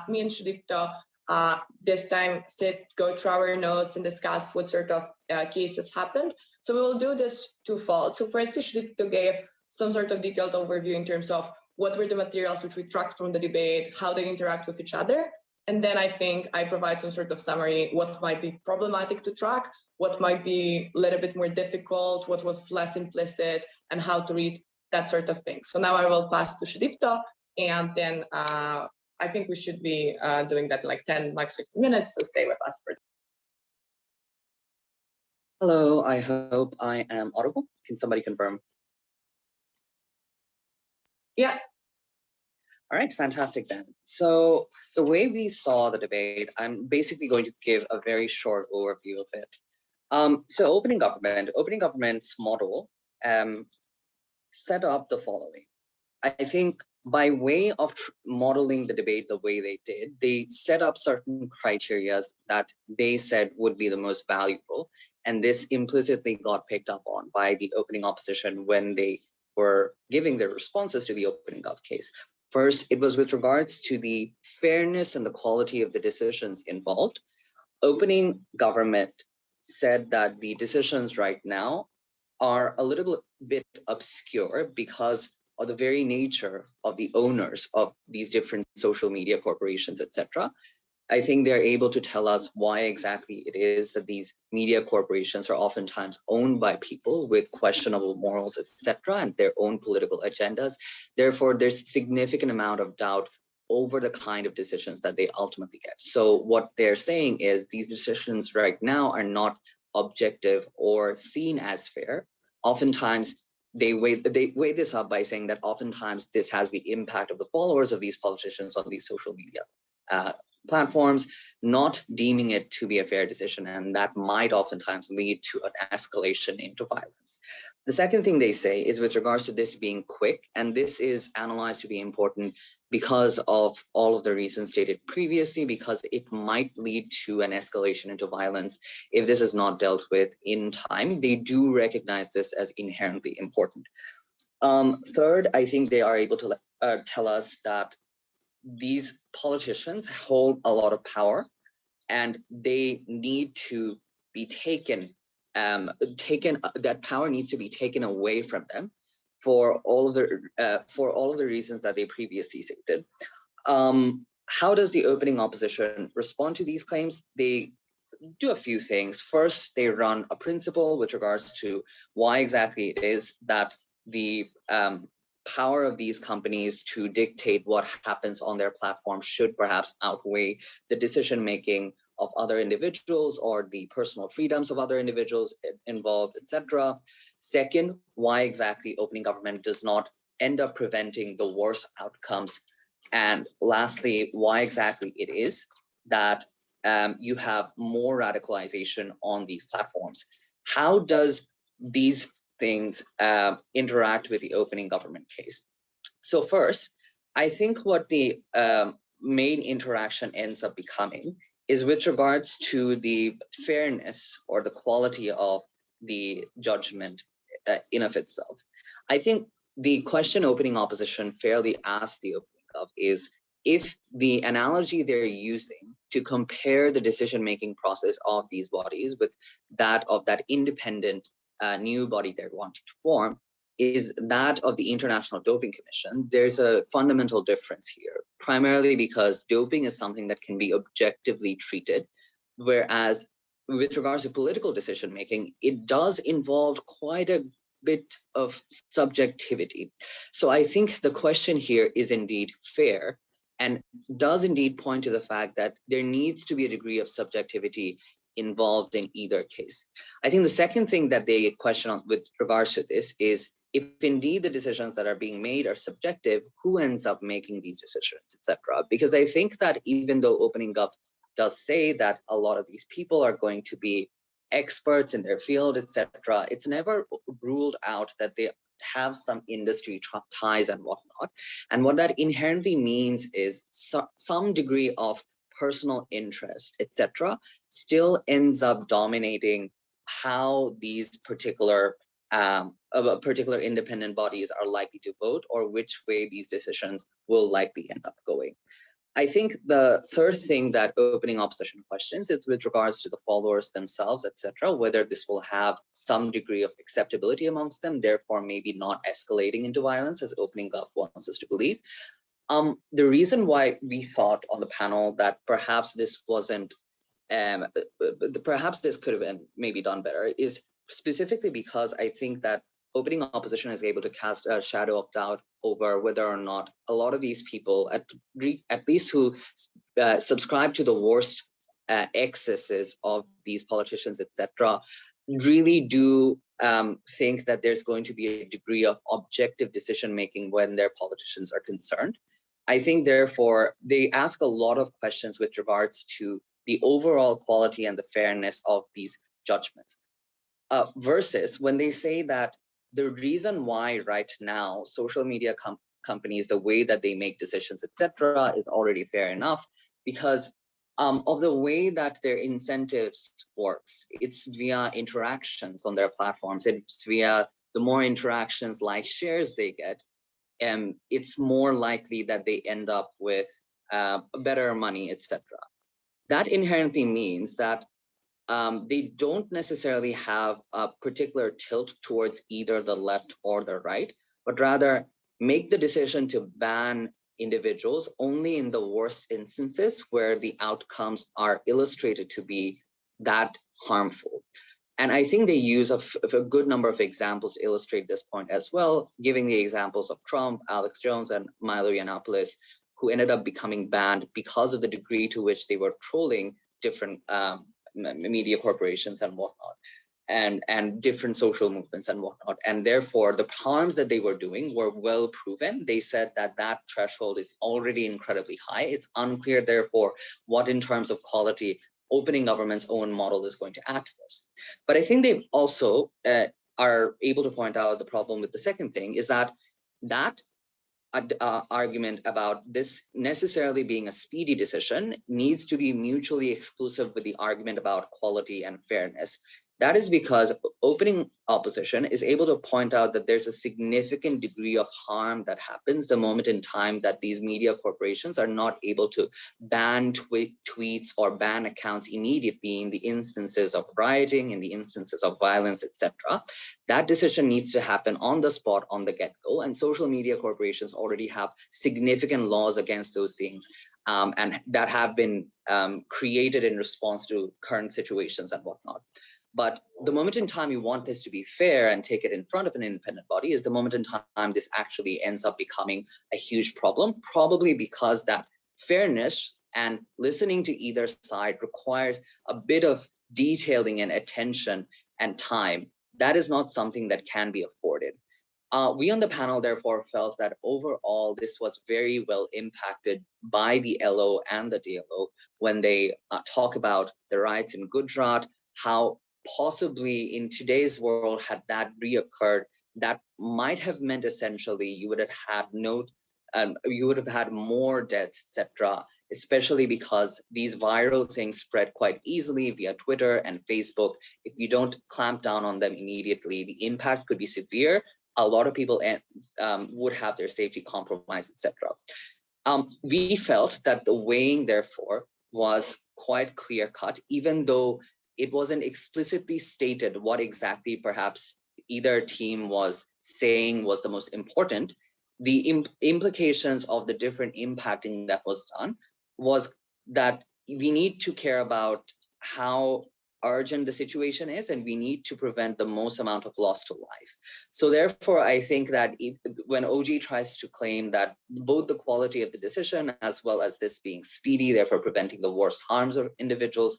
me and Sudipta this time go through our notes and discuss what sort of cases happened. So we will do this twofold. So first, Sudipta gave some sort of detailed overview in terms of what were the materials which we tracked from the debate, how they interact with each other. And then I think I provide some sort of summary, what might be problematic to track, what might be a little bit more difficult, what was less implicit, and how to read that sort of thing. So now I will pass to Sudipta, and then I think we should be doing that in like 10, max 15 minutes, so stay with us for that. Hello, I hope I am audible. Can somebody confirm? Yeah. All right, fantastic then. So the way we saw the debate, I'm basically going to give a very short overview of it. So opening government's model set up the following. I think by way of modeling the debate the way they did, they set up certain criteria that they said would be the most valuable. And this implicitly got picked up on by the opening opposition when they were giving their responses to the opening gov case. First, it was with regards to the fairness and the quality of the decisions involved. Opening government said that the decisions right now are a little bit obscure because of the very nature of the owners of these different social media corporations, etc. I think they're able to tell us why exactly it is that these media corporations are oftentimes owned by people with questionable morals, etc., and their own political agendas. Therefore, there's significant amount of doubt over the kind of decisions that they ultimately get. So what they're saying is these decisions right now are not objective or seen as fair. Oftentimes, they weigh this up by saying that oftentimes this has the impact of the followers of these politicians on these social media platforms, not deeming it to be a fair decision, and that might oftentimes lead to an escalation into violence. The second thing they say is with regards to this being quick, and this is analyzed to be important because of all of the reasons stated previously, because it might lead to an escalation into violence if this is not dealt with in time. They do recognize this as inherently important. Third, I think they are able to tell us that these politicians hold a lot of power and they need to be that power needs to be taken away from them for all of the reasons that they previously stated. How does the opening opposition respond to these claims? They do a few things. First, they run a principle with regards to why exactly it is that the power of these companies to dictate what happens on their platform should perhaps outweigh the decision-making of other individuals or the personal freedoms of other individuals involved, etc. Second, why exactly opening government does not end up preventing the worst outcomes. And lastly, why exactly it is that you have more radicalization on these platforms. How does these things interact with the opening government case? So first, I think what the main interaction ends up becoming is with regards to the fairness or the quality of the judgment in of itself. I think the question opening opposition fairly asked the opening of is if the analogy they're using to compare the decision-making process of these bodies with that of that independent new body they're wanting to form is that of the International Doping Commission, there's a fundamental difference here, primarily because doping is something that can be objectively treated, whereas with regards to political decision-making, it does involve quite a bit of subjectivity. So I think the question here is indeed fair and does indeed point to the fact that there needs to be a degree of subjectivity involved in either case. I think the second thing that they question on with regards to this is if indeed the decisions that are being made are subjective, who ends up making these decisions, etc. Because I think that even though opening gov does say that a lot of these people are going to be experts in their field, etc., it's never ruled out that they have some industry ties and whatnot. And what that inherently means is some degree of personal interest, etc., still ends up dominating how these particular independent bodies are likely to vote or which way these decisions will likely end up going. I think the third thing that opening opposition questions is with regards to the followers themselves, etc., whether this will have some degree of acceptability amongst them, therefore maybe not escalating into violence as opening up wants us to believe. The reason why we thought on the panel that perhaps this wasn't, perhaps this could have been maybe done better is specifically because I think that opening opposition is able to cast a shadow of doubt over whether or not a lot of these people, at least who subscribe to the worst excesses of these politicians, etc., really do think that there's going to be a degree of objective decision making when their politicians are concerned. I think, therefore, they ask a lot of questions with regards to the overall quality and the fairness of these judgments. Versus when they say that the reason why right now social media companies, the way that they make decisions, etc., is already fair enough because of the way that their incentives works. It's via interactions on their platforms. It's via the more interactions, like shares they get, it's more likely that they end up with better money, etc. That inherently means that they don't necessarily have a particular tilt towards either the left or the right, but rather make the decision to ban individuals only in the worst instances where the outcomes are illustrated to be that harmful. And I think they use a good number of examples to illustrate this point as well, giving the examples of Trump, Alex Jones, and Milo Yiannopoulos, who ended up becoming banned because of the degree to which they were trolling different media corporations and whatnot, and different social movements and whatnot. And therefore, the harms that they were doing were well proven. They said that that threshold is already incredibly high. It's unclear, therefore, what in terms of quality opening government's own model is going to add to this. But I think they also are able to point out the problem with the second thing is that argument about this necessarily being a speedy decision needs to be mutually exclusive with the argument about quality and fairness. That is because opening opposition is able to point out that there's a significant degree of harm that happens the moment in time that these media corporations are not able to ban tweets or ban accounts immediately in the instances of rioting, in the instances of violence, etc. That decision needs to happen on the spot, on the get-go, and social media corporations already have significant laws against those things, and that have been created in response to current situations and whatnot. But the moment in time you want this to be fair and take it in front of an independent body is the moment in time this actually ends up becoming a huge problem, probably because that fairness and listening to either side requires a bit of detailing and attention and time. That is not something that can be afforded. We on the panel, therefore, felt that overall this was very well impacted by the LO and the DLO when they talk about the riots in Gujarat, how possibly in today's world, had that reoccurred, that might have meant essentially you would have had more deaths, etc., especially because these viral things spread quite easily via Twitter and Facebook. If you don't clamp down on them immediately, the impact could be severe. A lot of people would have their safety compromised, etc. We felt that the weighing, therefore, was quite clear-cut, even though it wasn't explicitly stated what exactly perhaps either team was saying was the most important. The implications of the different impacting that was done was that we need to care about how urgent the situation is, and we need to prevent the most amount of loss to life. So therefore, I think that when OG tries to claim that both the quality of the decision as well as this being speedy, therefore preventing the worst harms of individuals,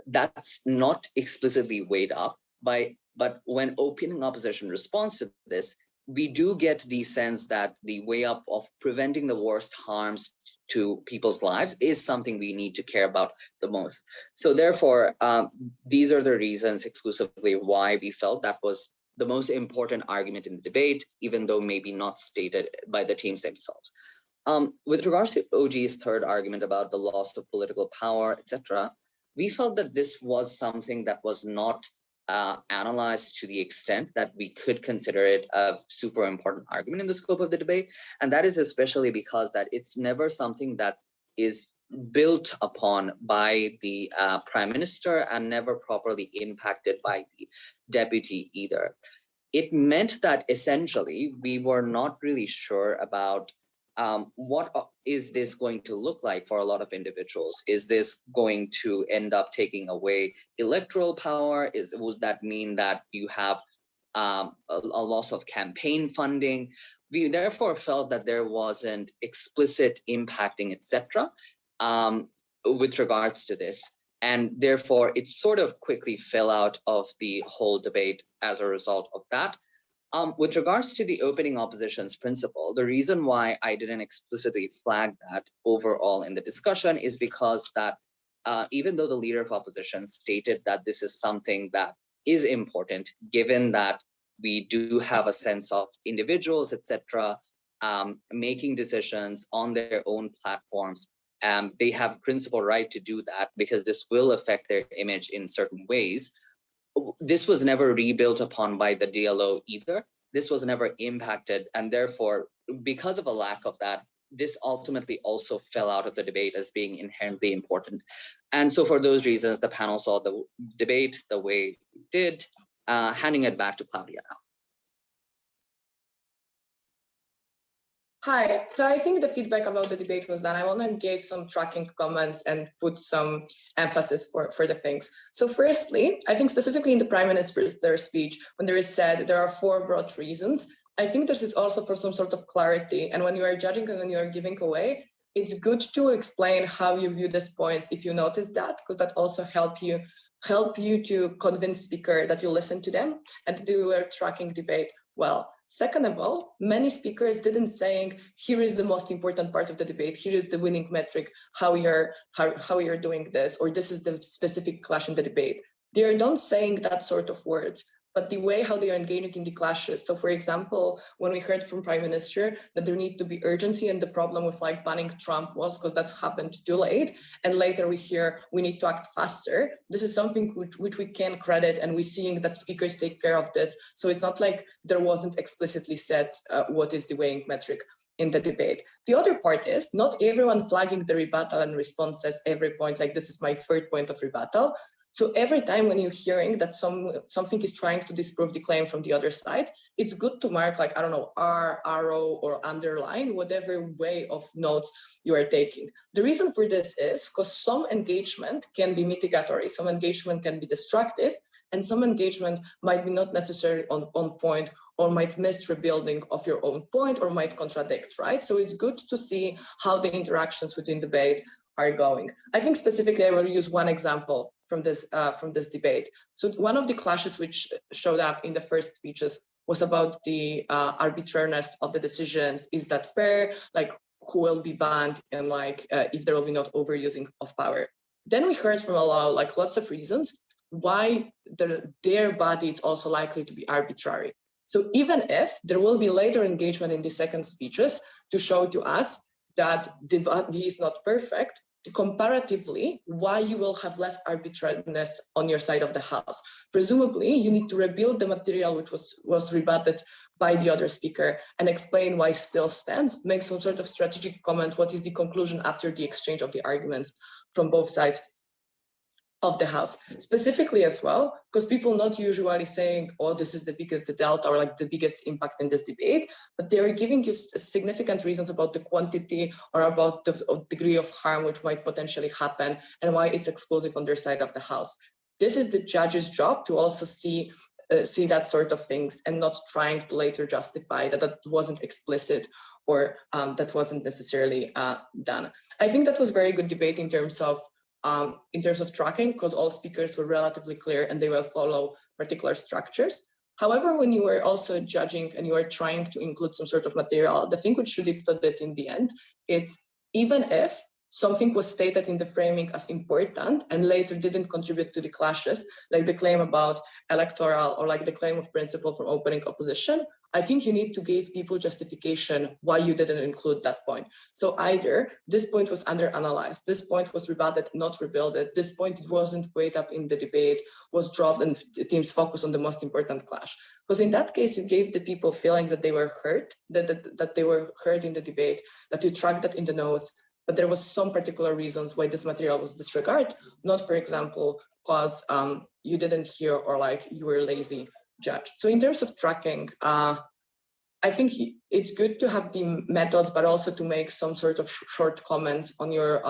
that's not explicitly weighed up by, but when opening opposition responds to this, we do get the sense that the way up of preventing the worst harms to people's lives is something we need to care about the most. So therefore, these are the reasons exclusively why we felt that was the most important argument in the debate, even though maybe not stated by the teams themselves. With regards to OG's third argument about the loss of political power, etc., we felt that this was something that was not analyzed to the extent that we could consider it a super important argument in the scope of the debate. And that is especially because that it's never something that is built upon by the prime minister and never properly impacted by the deputy either. It meant that essentially we were not really sure about what is this going to look like for a lot of individuals? Is this going to end up taking away electoral power? Would that mean that you have a loss of campaign funding? We therefore felt that there wasn't explicit impacting, etc., with regards to this. And therefore, it sort of quickly fell out of the whole debate as a result of that. With regards to the opening opposition's principle, the reason why I didn't explicitly flag that overall in the discussion is because that even though the leader of opposition stated that this is something that is important, given that we do have a sense of individuals, etc., making decisions on their own platforms, they have principal right to do that because this will affect their image in certain ways. This was never rebuilt upon by the DLO either. This was never impacted. And therefore, because of a lack of that, this ultimately also fell out of the debate as being inherently important. And so for those reasons, the panel saw the debate the way it did, handing it back to Claudia now. Hi, so I think the feedback about the debate was that I want to give some tracking comments and put some emphasis for the things. So firstly, I think specifically in the Prime Minister's speech, when there is said there are 4 broad reasons, I think this is also for some sort of clarity. And when you are judging and when you are giving away, it's good to explain how you view this point if you notice that, because that also help you to convince speaker that you listen to them and to do a tracking debate well. Second of all, many speakers didn't saying, here is the most important part of the debate, here is the winning metric, how you're doing this, or this is the specific clash in the debate. They are not saying that sort of words, but the way how they are engaging in the clashes. So for example, when we heard from Prime Minister that there need to be urgency, and the problem with like banning Trump was because that's happened too late, and later we hear we need to act faster. This is something which we can credit, and we're seeing that speakers take care of this. So it's not like there wasn't explicitly said what is the weighing metric in the debate. The other part is not everyone flagging the rebuttal and responses every point, like this is my third point of rebuttal. So every time when you're hearing that something is trying to disprove the claim from the other side, it's good to mark like, I don't know, R, arrow, or underline, whatever way of notes you are taking. The reason for this is because some engagement can be mitigatory, some engagement can be destructive, and some engagement might be not necessarily on point, or might miss rebuilding of your own point, or might contradict, right? So it's good to see how the interactions within debate are going. I think specifically I will use one example from this debate. So one of the clashes which showed up in the first speeches was about the arbitrariness of the decisions. Is that fair? Like who will be banned, and like if there will be not overusing of power. Then we heard from a lot, like lots of reasons why their body is also likely to be arbitrary. So even if there will be later engagement in the second speeches to show to us that the body is not perfect, comparatively, why you will have less arbitrariness on your side of the house. Presumably, you need to rebuild the material which was rebutted by the other speaker and explain why still stands, make some sort of strategic comment, what is the conclusion after the exchange of the arguments from both sides of the house. Specifically as well, because people not usually saying, oh, this is the biggest delta or like the biggest impact in this debate, but they're giving you significant reasons about the quantity or about the degree of harm which might potentially happen and why it's explosive on their side of the house. This is the judge's job to also see that sort of things and not trying to later justify that wasn't explicit or that wasn't necessarily done. I think that was very good debate in terms of tracking, because all speakers were relatively clear and they will follow particular structures. However, when you are also judging and you are trying to include some sort of material, the thing which should be put it in the end, it's even if something was stated in the framing as important and later didn't contribute to the clashes, like the claim about electoral or like the claim of principle from opening opposition, I think you need to give people justification why you didn't include that point. So either this point was underanalyzed, this point was rebutted, not rebuilded, this point wasn't weighed up in the debate, was dropped, and the teams focused on the most important clash. Because in that case, you gave the people feeling that they were heard, that they were heard in the debate, that you tracked that in the notes, but there was some particular reasons why this material was disregarded, not, for example, because you didn't hear or like you were lazy judge. So in terms of tracking, I think it's good to have the methods, but also to make some sort of short comments on your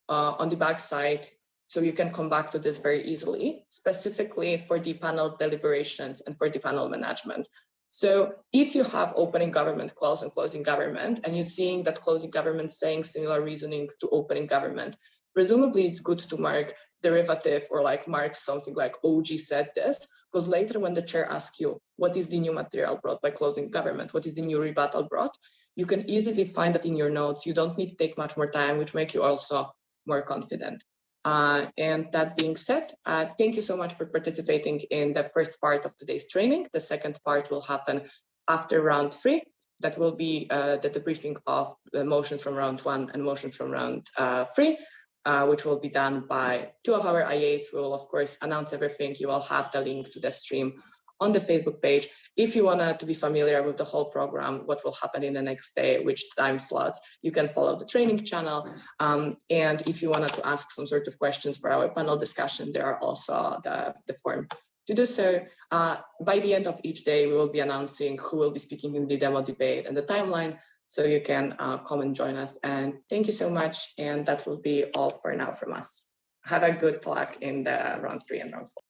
on the backside, so you can come back to this very easily, specifically for the panel deliberations and for the panel management. So if you have opening government clause and closing government, and you're seeing that closing government saying similar reasoning to opening government, presumably it's good to mark derivative or like mark something like OG said this, because later when the chair asks you, what is the new material brought by closing government? What is the new rebuttal brought? You can easily find that in your notes. You don't need to take much more time, which make you also more confident. And that being said, thank you so much for participating in the first part of today's training. The second part will happen after round 3. That will be the debriefing of the motions from round 1 and motions from round 3, which will be done by 2 of our IAs. We will, of course, announce everything. You will have the link to the stream on the Facebook page. If you want to be familiar with the whole program, what will happen in the next day, which time slots, you can follow the training channel. And if you wanted to ask some sort of questions for our panel discussion, there are also the form to do so. By the end of each day, we will be announcing who will be speaking in the demo debate and the timeline, so you can come and join us. And thank you so much. And that will be all for now from us. Have a good luck in the round 3 and round 4.